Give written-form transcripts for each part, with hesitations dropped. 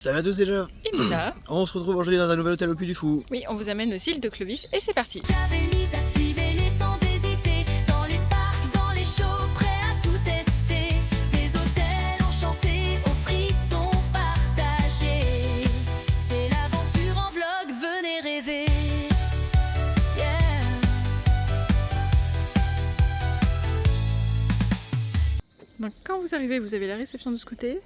Salut à tous déjà. Et Misa. On se retrouve aujourd'hui dans un nouvel hôtel au Puy du Fou. Oui, on vous amène aussi l'île de Clovis et c'est parti. J'avais mis à suivre les sans hésiter, dans les parcs, dans les shows, prêt à tout tester. Des hôtels enchantés, aux frissons partagés. C'est l'aventure en vlog, venez rêver. Yeah. Donc quand vous arrivez, vous avez la réception de ce côté.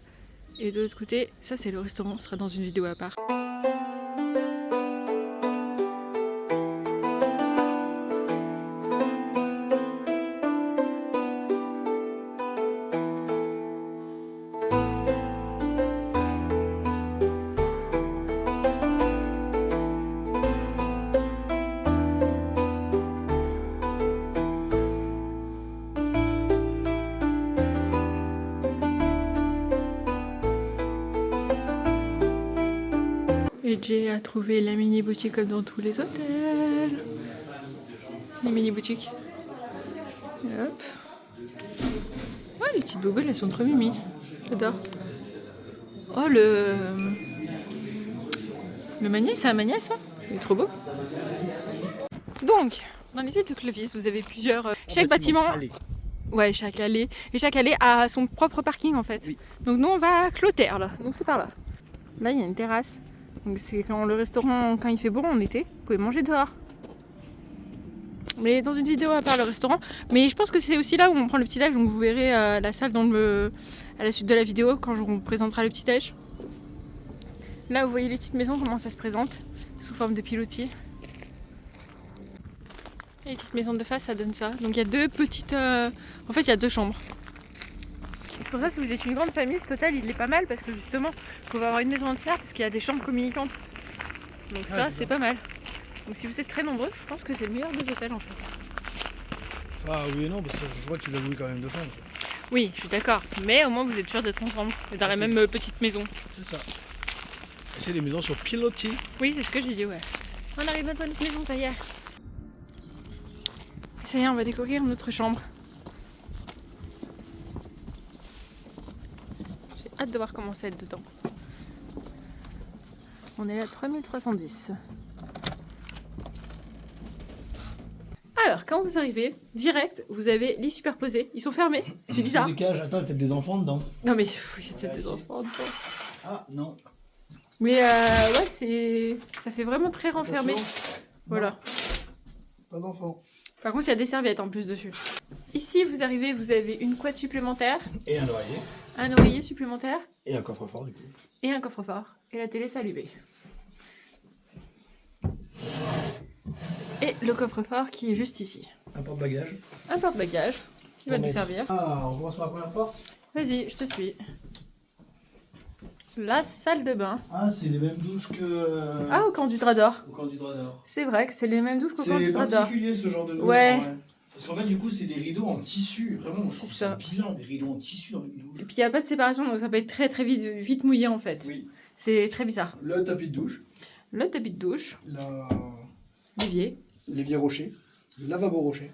Et de l'autre côté, ça c'est le restaurant, ce sera dans une vidéo à part. Et Jay a trouvé la mini boutique comme dans tous les hôtels. Les mini boutiques. Et hop. Oh, les petites bouboules, elles sont trop mimi. J'adore. Oh, le Magnès, c'est un Magnès, hein. Il est trop beau. Donc, dans les îles de Clovis, vous avez plusieurs... chaque bâtiment... Allez. Ouais, chaque allée. Et chaque allée a son propre parking en fait. Oui. Donc nous on va à Clotaire là. Donc c'est par là. Là il y a une terrasse. Donc c'est quand le restaurant, quand il fait beau en été, vous pouvez manger dehors. Mais dans une vidéo à part le restaurant. Mais je pense que c'est aussi là où on prend le petit déj. Donc vous verrez la salle à la suite de la vidéo quand on vous présentera le petit déj. Là vous voyez les petites maisons, comment ça se présente. Sous forme de pilotis. Et les petites maisons de face, ça donne ça. Donc il y a deux petites... En fait il y a deux chambres. C'est pour ça si vous êtes une grande famille, ce hôtel il est pas mal parce que justement vous pouvez avoir une maison entière parce qu'il y a des chambres communicantes. Donc ça c'est pas mal. Donc si vous êtes très nombreux, je pense que c'est le meilleur des hôtels en fait. Ah oui et non, parce que je vois que tu vas louer quand même 200. Oui, je suis d'accord. Mais au moins vous êtes sûr d'être ensemble et dans la même petite maison. C'est ça. Et c'est des maisons sur pilotis. Oui, c'est ce que j'ai dit, ouais. On arrive à notre maison, ça y est. Ça y est, on va découvrir notre chambre. J'ai hâte de voir comment c'est être dedans. On est là 3310. Alors, quand vous arrivez, direct, vous avez lits superposés. Ils sont fermés, c'est bizarre. C'est des cages, attends, il y a peut-être des enfants dedans. Non mais, il y a peut-être des enfants dedans. Ah non. Mais ouais, ça fait vraiment très renfermé. Attention. Voilà. Pas d'enfants. Par contre, il y a des serviettes en plus dessus. Ici, vous arrivez, vous avez une couette supplémentaire, Et un oreiller. un oreiller supplémentaire Et un coffre-fort du coup. et un coffre-fort. Et la télé s'allumer. Et le coffre-fort qui est juste ici. Un porte-bagages. Un porte-bagages qui va nous servir. Ah, on commence par la première porte. Vas-y, je te suis. La salle de bain. Ah, c'est les mêmes douches que... Ah, au camp du Drador. au camp du Drador. C'est vrai que c'est les mêmes douches qu'au camp du C'est Drador. particulier ce genre de douche. Ouais. en vrai. Parce qu'en fait, du coup, c'est des rideaux en tissu. Vraiment, je C'est trouve ça. ça bizarre, des rideaux en tissu dans une douche. Et puis il n'y a pas de séparation, donc ça peut être très très vite mouillé en fait. Oui. C'est très bizarre. Le tapis de douche. Le tapis de douche, l'évier. L'évier rocher. Le lavabo rocher.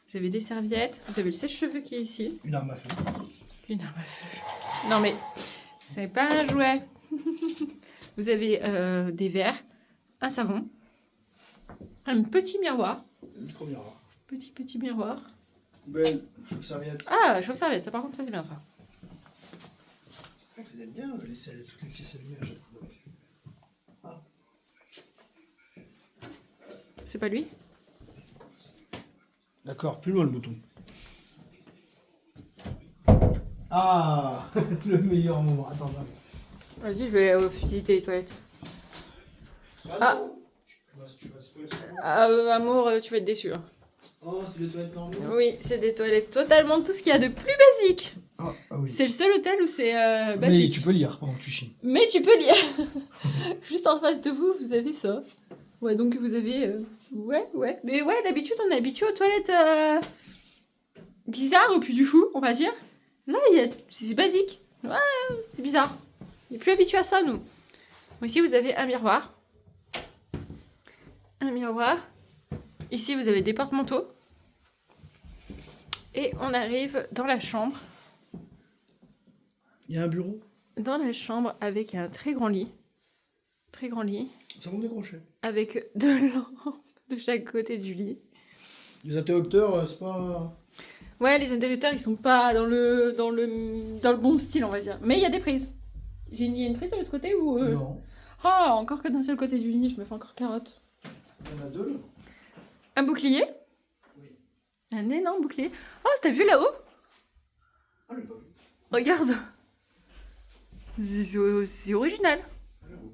Vous avez des serviettes, vous avez le sèche-cheveux qui est ici. Une arme à feu. Une arme à feu. Non mais, c'est pas un jouet. Vous avez des verres, un savon, un petit miroir. Micro-miroir. Petit miroir. Belle chauffe-serviette. Ah, chauffe-serviette, ça par contre, ça c'est bien ça. Vous aimez bien laisser toutes les pièces allumées à chaque fois. Ah. C'est pas lui? D'accord, plus loin le bouton. Ah, le meilleur moment. Attends, attends. Vas-y, je vais visiter les toilettes. Ah. Non. Tu vas spoiler ça. Amour, tu vas être déçu. Hein. Oh, c'est des toilettes normales. Oui, c'est des toilettes totalement tout ce qu'il y a de plus basique. Ah, oui. C'est le seul hôtel où c'est Mais basique. tu peux lire pendant que tu chies. Mais tu peux lire. Juste en face de vous, vous avez ça. Ouais, donc vous avez... Ouais. Mais ouais, d'habitude, on est habitué aux toilettes bizarres au Puy du Fou, on va dire. Là, c'est basique. Ouais, c'est bizarre. On est plus habitué à ça, nous. Ici, vous avez un miroir. Un miroir. Ici, vous avez des porte-manteaux. Et on arrive dans la chambre. Il y a un bureau. dans la chambre avec un très grand lit. Très grand lit. Ça manque de crochets. Avec 2 lampes de chaque côté du lit. Les interrupteurs, c'est pas... Ouais, les interrupteurs, ils sont pas dans le bon style, on va dire. Mais il y a des prises. Il y a une prise de l'autre côté ou... Non. Oh, encore que d'un seul côté du lit, je me fais encore carotte. Il y en a 2 là. Un bouclier. Oui. Un énorme bouclier. Oh, t'as vu là-haut? Ah, je l'ai pas vu. Regarde. C'est original. J'avoue.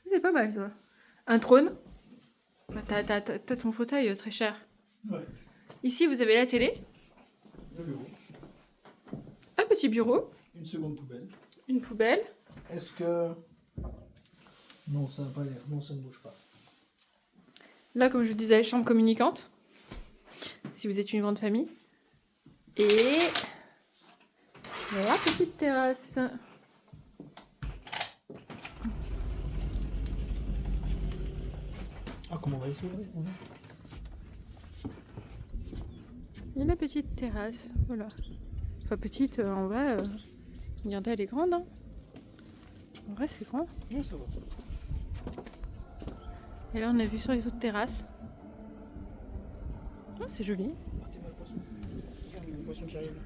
C'est pas mal ça. Un trône. Bah, t'as ton fauteuil très cher. Ouais. Ici, vous avez la télé. Le bureau. Un petit bureau. Une seconde poubelle. Une poubelle. Est-ce que... Non, ça n'a pas l'air. Non, ça ne bouge pas. Là, comme je vous disais, chambre communicante. Si vous êtes une grande famille. Et... la petite terrasse. Ah, comment on va essayer Et la petite terrasse, voilà. Enfin petite, en vrai, regardez, elle est grande. Hein. En vrai, c'est grand. Non, ça va. Et là, on a vu sur les autres terrasses. Oh, c'est joli. Partez-moi le poisson. Regarde le poisson qui arrive là.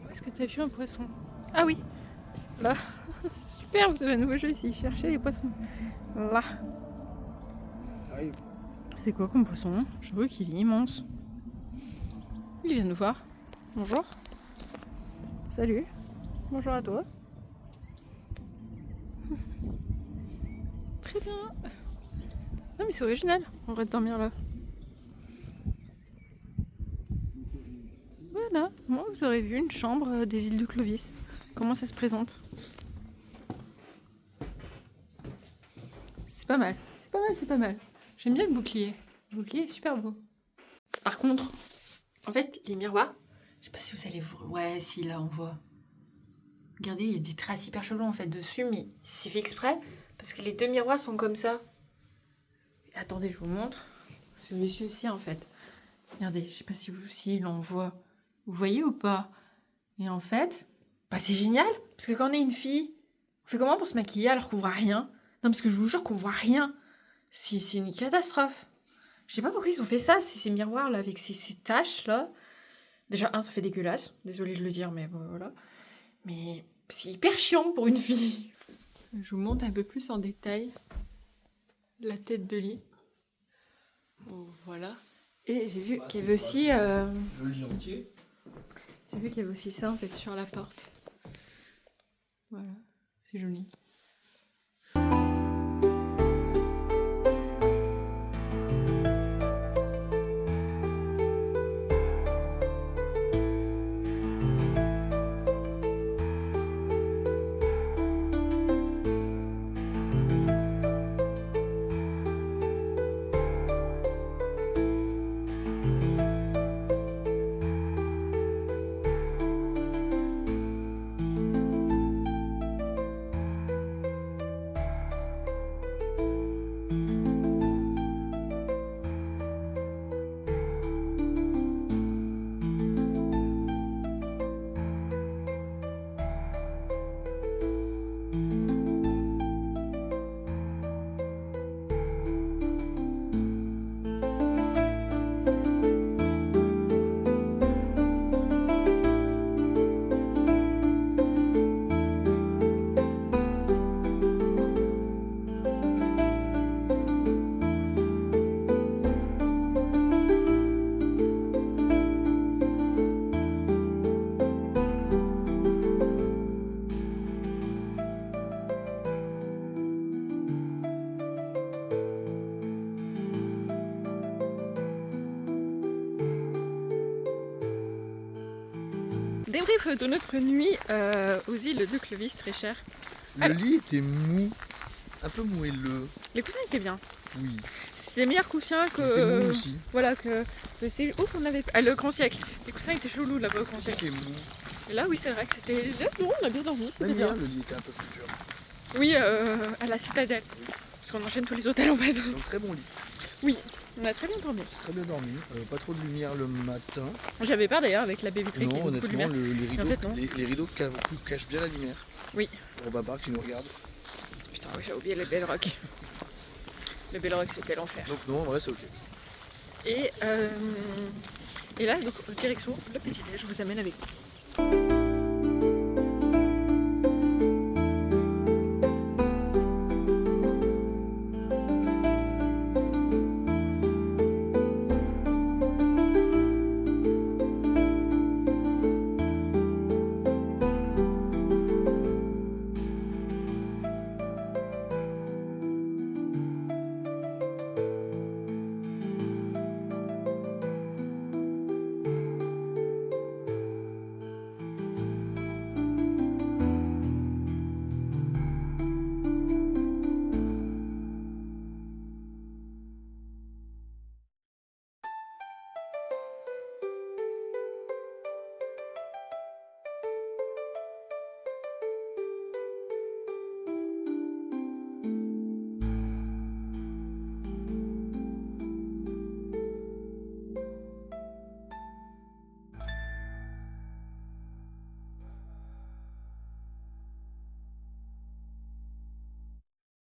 Où est-ce que tu as vu un poisson? Ah oui, là. Super, vous avez un nouveau jeu ici. Cherchez les poissons. Là. Il arrive. C'est quoi comme poisson? Je vois qu'il est immense. Il vient nous voir. Bonjour. Salut. Bonjour à toi. Très bien. Non mais c'est original. On va dormir là. Voilà. Moi, vous aurez vu une chambre des îles de Clovis. Comment ça se présente? C'est pas mal. C'est pas mal, c'est pas mal. J'aime bien le bouclier. Le bouclier est super beau. Par contre, en fait, les miroirs, je sais pas si vous allez voir. Ouais, si, là, on voit. Regardez, il y a des traces hyper cheloues en fait dessus, mais c'est fait exprès parce que les 2 miroirs sont comme ça. Attendez, je vous montre. Celui-ci aussi, en fait. Regardez, je sais pas si l'on voit. Vous voyez ou pas? Et en fait, bah c'est génial parce que quand on est une fille, on fait comment pour se maquiller alors qu'on voit rien? Non, parce que je vous jure qu'on voit rien. C'est une catastrophe. Je sais pas pourquoi ils ont fait ça, ces miroirs là avec ces taches là. Déjà, ça fait dégueulasse. Désolée de le dire, mais bon, voilà. Mais c'est hyper chiant pour une fille. Je vous montre un peu plus en détail la tête de lit. Bon, voilà. Et j'ai vu qu'il y avait aussi... Le lit entier. J'ai vu qu'il y avait aussi ça en fait sur la porte. Voilà, c'est joli. Débrief de notre nuit aux îles de Clovis, très cher. Le lit était mou. Un peu moelleux. Les coussins étaient bien. Oui. C'était les meilleurs coussins que... C'était mou aussi. Voilà, que le séjour... Oh, qu'on avait... Ah, le Grand Siècle. Les coussins étaient chelous là-bas au Grand C'est Siècle. qui est mou. Et là, oui, c'est vrai que c'était... Là, non, on a bien dormi, c'était Même bien. hier, le lit était un peu plus dur. Oui, à la citadelle. Parce qu'on enchaîne tous les hôtels en fait. Donc très bon lit, Oui, on a très bien dormi. très bien dormi, pas trop de lumière le matin. J'avais peur d'ailleurs avec la baie vitrée qui Non, fait beaucoup de honnêtement, lumière. les rideaux, En fait, non. les rideaux cachent bien la lumière. Oui. Pour Babar qui nous regarde. Putain, oui, j'ai oublié les Bell Rock. Le Bell Rock, c'était l'enfer. Donc non, en vrai c'est ok. Et là, donc, direction le petit-déj, je vous amène avec vous.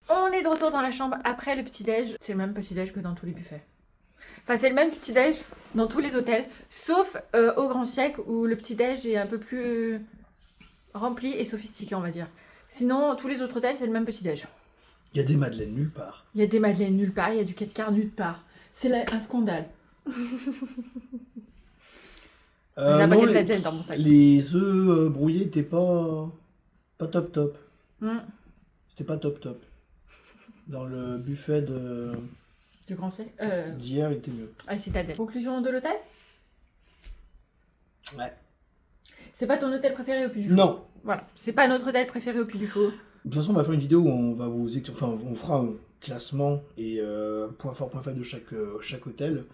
On est de retour dans la chambre après le petit-déj. C'est le même petit-déj que dans tous les buffets. Enfin, c'est le même petit-déj dans tous les hôtels, sauf au Grand Siècle où le petit-déj est un peu plus rempli et sophistiqué, on va dire. Sinon, tous les autres hôtels, c'est le même petit-déj. Il y a des madeleines nulle part. Il y a des madeleines nulle part, il y a du 4 quarts nulle part. C'est un scandale. J'ai un non, paquet de madeleines dans mon sac. les œufs brouillés étaient pas top top. Mm. C'était pas top top. Dans le buffet Du Grand Siècle d'hier, il était mieux. Ah, Citadelle. Conclusion de l'hôtel? Ouais. C'est pas ton hôtel préféré au Puy du Fou? Non. Voilà, c'est pas notre hôtel préféré au Puy du Fou. De toute façon, on va faire une vidéo où on va on fera un classement et point fort, point faible de chaque hôtel.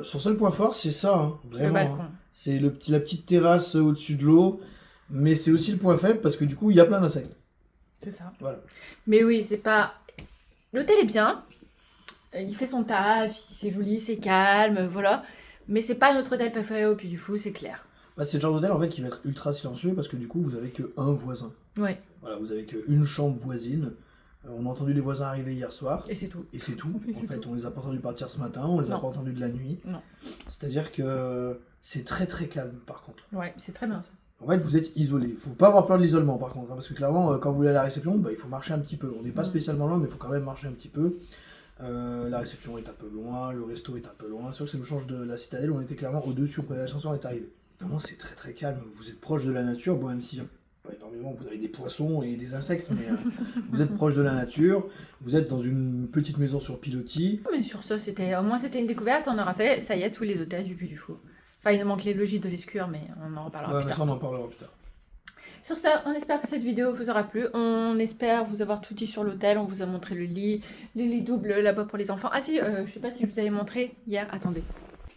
Son seul point fort, c'est ça, hein, vraiment. Le balcon. Hein. C'est la petite terrasse au-dessus de l'eau, mais c'est aussi le point faible parce que du coup, il y a plein d'insectes. C'est ça. Voilà. Mais oui, c'est pas... L'hôtel est bien, il fait son taf, c'est joli, c'est calme, voilà. Mais c'est pas notre hôtel préféré au Puy du Fou, c'est clair. Bah, c'est le genre d'hôtel en fait qui va être ultra silencieux parce que du coup, vous avez que un voisin. Ouais, Voilà, vous avez qu'une chambre voisine. On a entendu les voisins arriver hier soir. et c'est tout. Et c'est tout. Et En c'est fait, tout. on les a pas entendus partir ce matin, on les a Non. pas entendus de la nuit. Non. C'est-à-dire que c'est très très calme par contre. Ouais, c'est très bien ça. En fait, vous êtes isolé. Faut pas avoir peur de l'isolement par contre, hein, parce que clairement, quand vous allez à la réception, bah, il faut marcher un petit peu. On n'est pas spécialement loin, mais il faut quand même marcher un petit peu. La réception est un peu loin, le resto est un peu loin. Sauf que c'est le change de la Citadelle, on était clairement au-dessus, on prenait l'ascenseur, on est arrivé. Vraiment, c'est très très calme. Vous êtes proche de la nature, bon, même si pas énormément, vous avez des poissons et des insectes, mais vous êtes proche de la nature. Vous êtes dans une petite maison sur pilotis. Mais sur ça, au moins c'était une découverte, on aura fait, ça y est, tous les hôtels du Puy du Fou. Enfin, il nous manque les logis de l'Escure, mais on en reparlera Ouais, plus mais tard. ça, on en parlera plus tard. Sur ça, on espère que cette vidéo vous aura plu. On espère vous avoir tout dit sur l'hôtel. On vous a montré le lit, les lits doubles là-bas pour les enfants. Ah si, je sais pas si je vous avais montré hier. Attendez.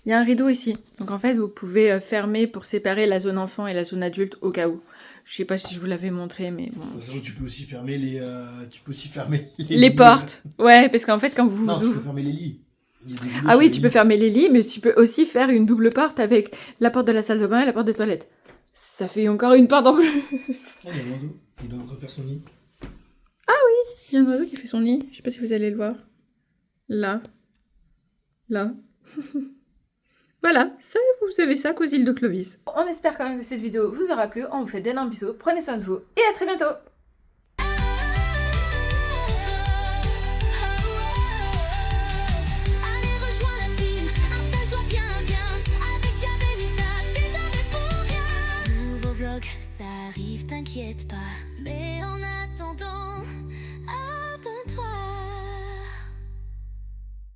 Il y a un rideau ici. Donc en fait, vous pouvez fermer pour séparer la zone enfant et la zone adulte au cas où. Je sais pas si je vous l'avais montré, mais bon. De toute façon, tu peux aussi fermer les Les portes. Ouais, parce qu'en fait, quand vous Non, tu peux ouvrez... fermer les lits. Il y a des rideaux Ah sur oui, les tu lits. peux fermer les lits, mais tu peux aussi faire une double porte avec la porte de la salle de bain et la porte des toilettes. Ça fait encore une porte en plus. Oh, il y a un oiseau. Il doit refaire son lit. Il y a un oiseau qui fait son nid. Je sais pas si vous allez le voir. Là. Là. Voilà, ça, vous avez ça qu'aux îles de Clovis. On espère quand même que cette vidéo vous aura plu. On vous fait d'énormes bisous. Prenez soin de vous et à très bientôt. Allez, rejoins la team, installe-toi bien, bien. Avec Javel et ça, c'est jamais pour rien. Nouveau vlog, ça arrive, t'inquiète pas. Mais en